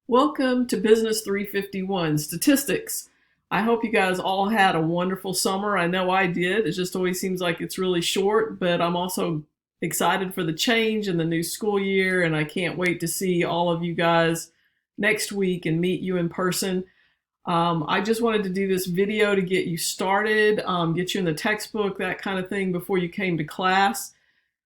Welcome to Business 351 Statistics. I hope you guys all had a wonderful summer. I know I did. It just always seems like it's really short, but I'm also excited for the change in the new school year, and I can't wait to see all of you guys next week and meet you in person. I just wanted to do this video to get you started, get you in the textbook, that kind of thing before you came to class.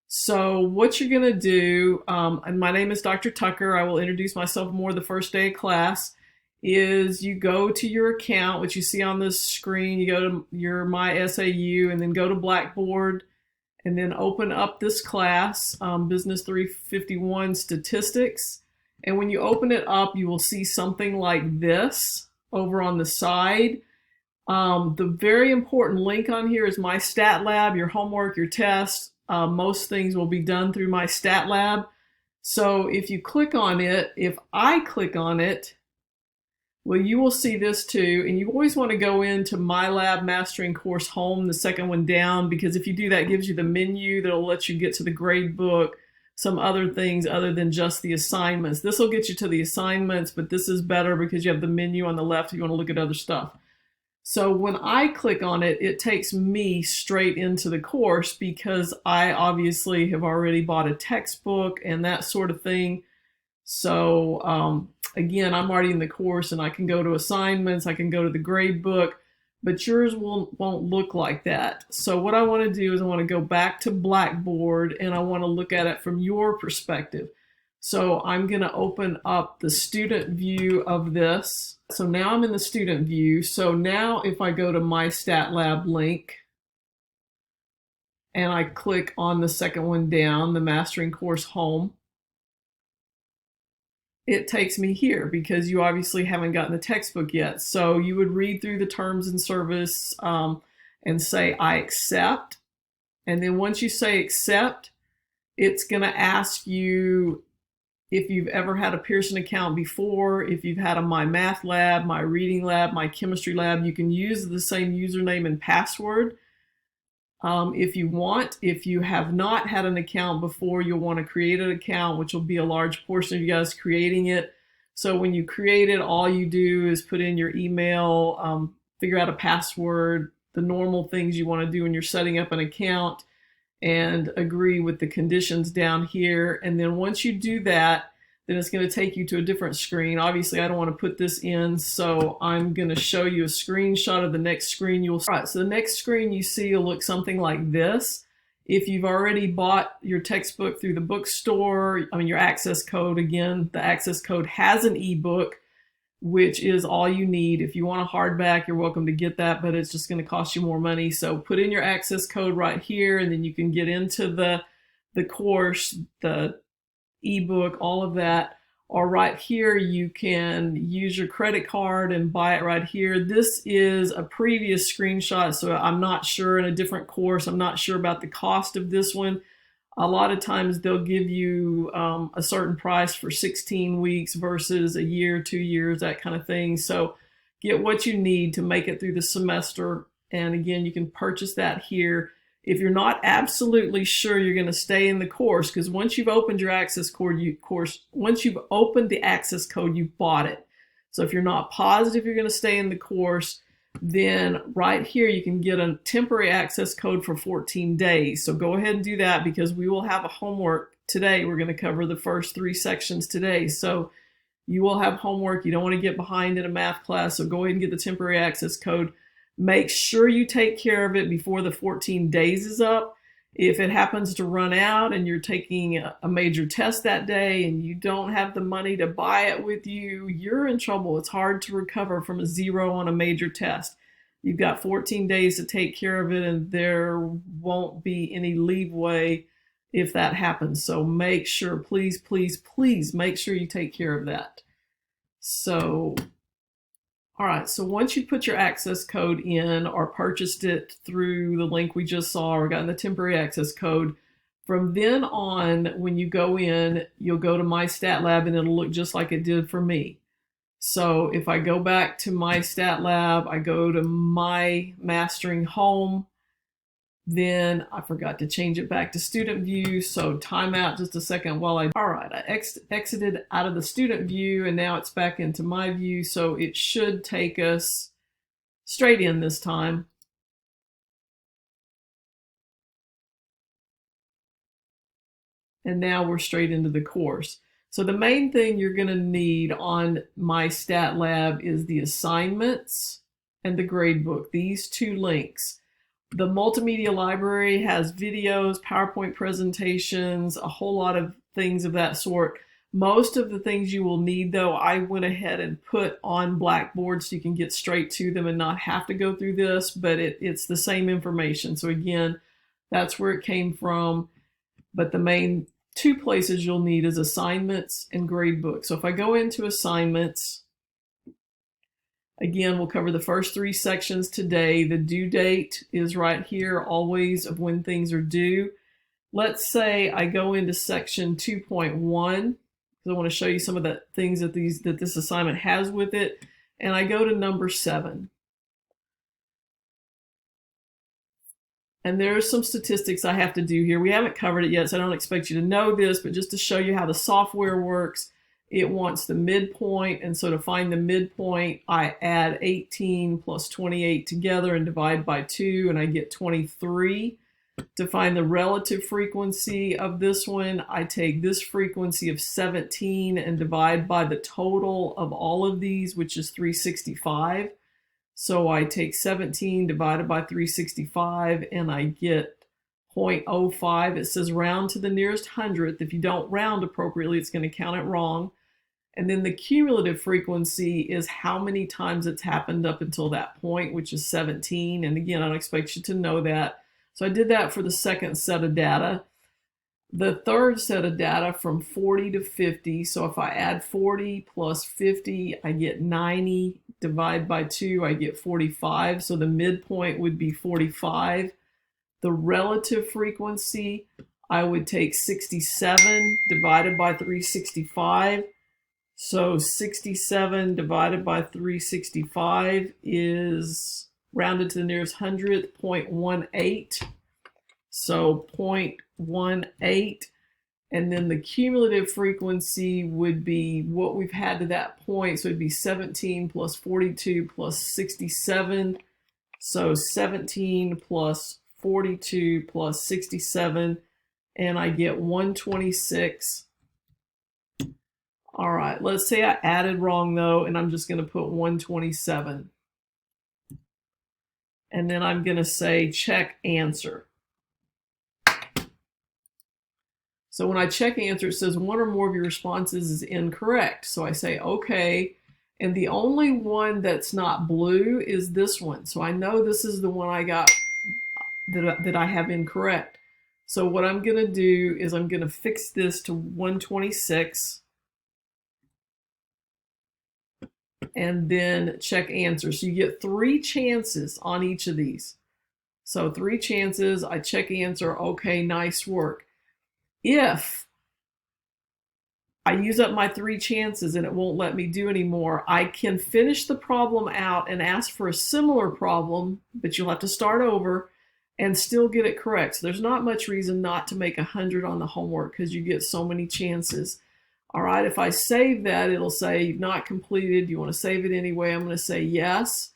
So what you're going to do, and my name is Dr. Tucker, I will introduce myself more the first day of class, is you go to your account, which you see on this screen, you go to your My SAU and then go to Blackboard and then open up this class, Business 351 Statistics. And when you open it up, you will see something like this over on the side. The very important link on here is My Stat Lab, your homework, your test. Most things will be done through My Stat Lab. So if you click on it, if I click on it, well, you will see this too. And you always want to go into My Lab Mastering Course Home, the second one down, because if you do that, it gives you the menu that'll let you get to the grade book, some other things other than just the assignments. This will get you to the assignments, but this is better because you have the menu on the left if you want to look at other stuff. So when I click on it, it takes me straight into the course because I obviously have already bought a textbook and that sort of thing. So again, I'm already in the course and I can go to assignments, I can go to the grade book, but yours won't look like that. So what I want to do is I want to go back to Blackboard and I want to look at it from your perspective. So I'm going to open up the student view of this. So now I'm in the student view. So now if I go to My Stat Lab link and I click on the second one down, the Mastering Course Home, it takes me here because you obviously haven't gotten the textbook yet. So you would read through the terms and service and say, I accept. And then once you say accept, it's going to ask you if you've ever had a Pearson account before, if you've had a My Math Lab, My Reading Lab, My Chemistry Lab, you can use the same username and password if you want. If you have not had an account before, you'll want to create an account, which will be a large portion of you guys creating it. So when you create it, all you do is put in your email, figure out a password, the normal things you want to do when you're setting up an account, and agree with the conditions down here. And then once you do that, then it's going to take you to a different screen. Obviously, I don't want to put this in, so I'm going to show you a screenshot of the next screen you'll see. All right, so the next screen you see will look something like this. If you've already bought your textbook through the bookstore, your access code, again, the access code has an ebook, which is all you need. If you want a hardback, you're welcome to get that, but it's just going to cost you more money. So put in your access code right here, and then you can get into the course, the ebook, all of that. Or right here, you can use your credit card and buy it right here. This is a previous screenshot, so I'm not sure in a different course. I'm not sure about the cost of this one. A lot of times they'll give you a certain price for 16 weeks versus a year, 2 years, that kind of thing. So get what you need to make it through the semester. And again, you can purchase that here. If you're not absolutely sure you're going to stay in the course, because once you've opened your access code, once you've opened the access code, you've bought it. So if you're not positive you're going to stay in the course, then right here you can get a temporary access code for 14 days. So go ahead and do that because we will have a homework today. We're going to cover the first 3 sections today. So you will have homework. You don't want to get behind in a math class. So go ahead and get the temporary access code. Make sure you take care of it before the 14 days is up. If it happens to run out and you're taking a major test that day and you don't have the money to buy it with you, you're in trouble. It's hard to recover from a 0 on a major test. You've got 14 days to take care of it, and there won't be any leeway if that happens. So make sure, please, please, please make sure you take care of that. So all right, so once you put your access code in or purchased it through the link we just saw or gotten the temporary access code, from then on, when you go in, you'll go to My Stat Lab and it'll look just like it did for me. So if I go back to My Stat Lab, I go to My Mastering Home, Then I forgot to change it back to student view, so timeout just a second while all right, I exited out of the student view and now it's back into my view, so it should take us straight in this time. And now we're straight into the course. So the main thing you're going to need on My Stat Lab is the assignments and the gradebook, these two links. The multimedia library has videos, PowerPoint presentations, a whole lot of things of that sort. Most of the things you will need, though, I went ahead and put on Blackboard so you can get straight to them and not have to go through this, but it's the same information. So again, that's where it came from. But the main two places you'll need is assignments and gradebook. So if I go into assignments, again, we'll cover the first three sections today. The due date is right here, always, of when things are due. Let's say I go into section 2.1, because I want to show you some of the things that this assignment has with it, and I go to number 7. And there's some statistics I have to do here. We haven't covered it yet, so I don't expect you to know this, but just to show you how the software works, it wants the midpoint, and so to find the midpoint, I add 18 plus 28 together and divide by 2, and I get 23. To find the relative frequency of this one, I take this frequency of 17 and divide by the total of all of these, which is 365. So I take 17 divided by 365 and I get 0.05. It says round to the nearest hundredth. If you don't round appropriately, it's going to count it wrong. And then the cumulative frequency is how many times it's happened up until that point, which is 17. And again, I don't expect you to know that. So I did that for the second set of data. The third set of data from 40 to 50. So if I add 40 plus 50, I get 90. Divide by 2, I get 45. So the midpoint would be 45. The relative frequency, I would take 67 divided by 365. So 67 divided by 365 is rounded to the nearest hundredth, 0.18. So 0.18. And then the cumulative frequency would be what we've had to that point. So it'd be 17 plus 42 plus 67. So 17 plus 42 plus 67. And I get 126. All right, let's say I added wrong though, and I'm just going to put 127. And then I'm going to say check answer. So when I check answer, it says one or more of your responses is incorrect. So I say, okay. And the only one that's not blue is this one. So I know this is the one I got that I have incorrect. So what I'm going to do is I'm going to fix this to 126. And then check answer. So you get 3 chances on each of these. So 3 chances, I check answer, okay, nice work. If I use up my 3 chances and it won't let me do anymore, I can finish the problem out and ask for a similar problem, but you'll have to start over and still get it correct. So there's not much reason not to make 100 on the homework because you get so many chances. All right, if I save that, it'll say you've not completed. You want to save it anyway? I'm going to say yes.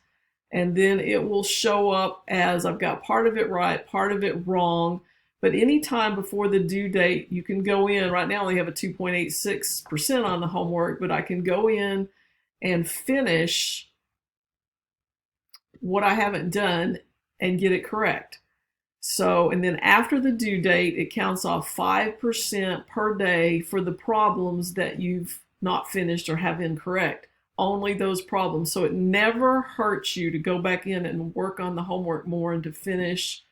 And then it will show up as I've got part of it right, part of it wrong. But anytime before the due date, you can go in. Right now I only have a 2.86% on the homework, but I can go in and finish what I haven't done and get it correct. So, and then after the due date, it counts off 5% per day for the problems that you've not finished or have incorrect. Only those problems. So it never hurts you to go back in and work on the homework more and to finish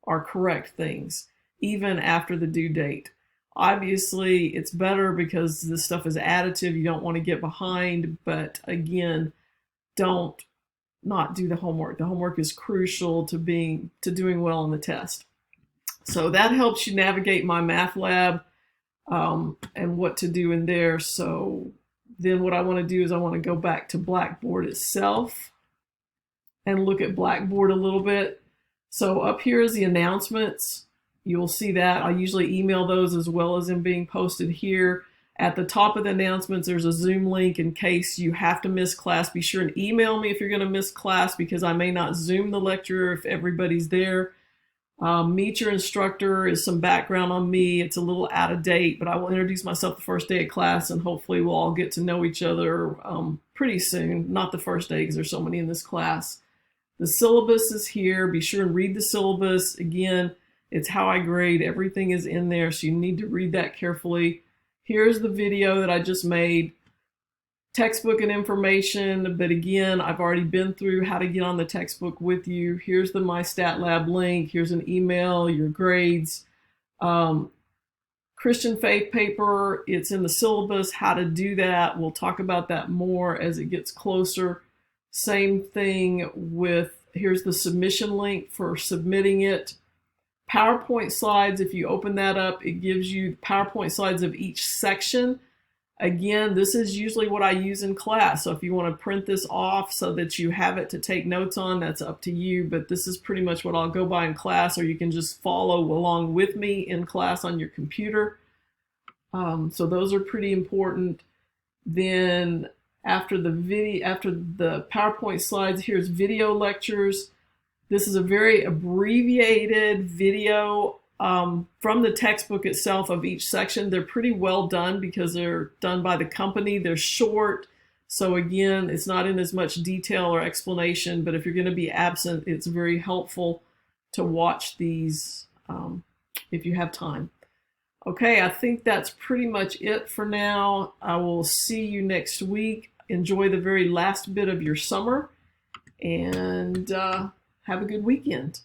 or correct things, even after the due date. Obviously, it's better because this stuff is additive. You don't want to get behind, but again, don't not do the homework. The homework is crucial to doing well on the test. So that helps you navigate My Math Lab and what to do in there. So then what I want to do is I want to go back to Blackboard itself and look at Blackboard a little bit. So up here is the announcements. You'll see that. I usually email those as well as them being posted here. At the top of the announcements, there's a Zoom link in case you have to miss class. Be sure and email me if you're going to miss class, because I may not Zoom the lecture if everybody's there. Meet your instructor is some background on me. It's a little out of date, but I will introduce myself the first day of class, and hopefully we'll all get to know each other pretty soon. Not the first day because there's so many in this class. The syllabus is here. Be sure and read the syllabus. Again, it's how I grade. Everything is in there, so you need to read that carefully. Here's the video that I just made. Textbook and information, but again, I've already been through how to get on the textbook with you. Here's the My Stat Lab link. Here's an email, your grades. Christian faith paper, it's in the syllabus, how to do that. We'll talk about that more as it gets closer. Same thing with, here's the submission link for submitting it. PowerPoint slides, if you open that up, it gives you PowerPoint slides of each section. Again, this is usually what I use in class. So if you want to print this off so that you have it to take notes on, that's up to you. But this is pretty much what I'll go by in class, or you can just follow along with me in class on your computer. So those are pretty important. Then after the PowerPoint slides, here's video lectures. This is a very abbreviated video from the textbook itself of each section. They're pretty well done because they're done by the company. They're short. So again, it's not in as much detail or explanation, but if you're going to be absent, it's very helpful to watch these if you have time. Okay, I think that's pretty much it for now. I will see you next week. Enjoy the very last bit of your summer, and have a good weekend.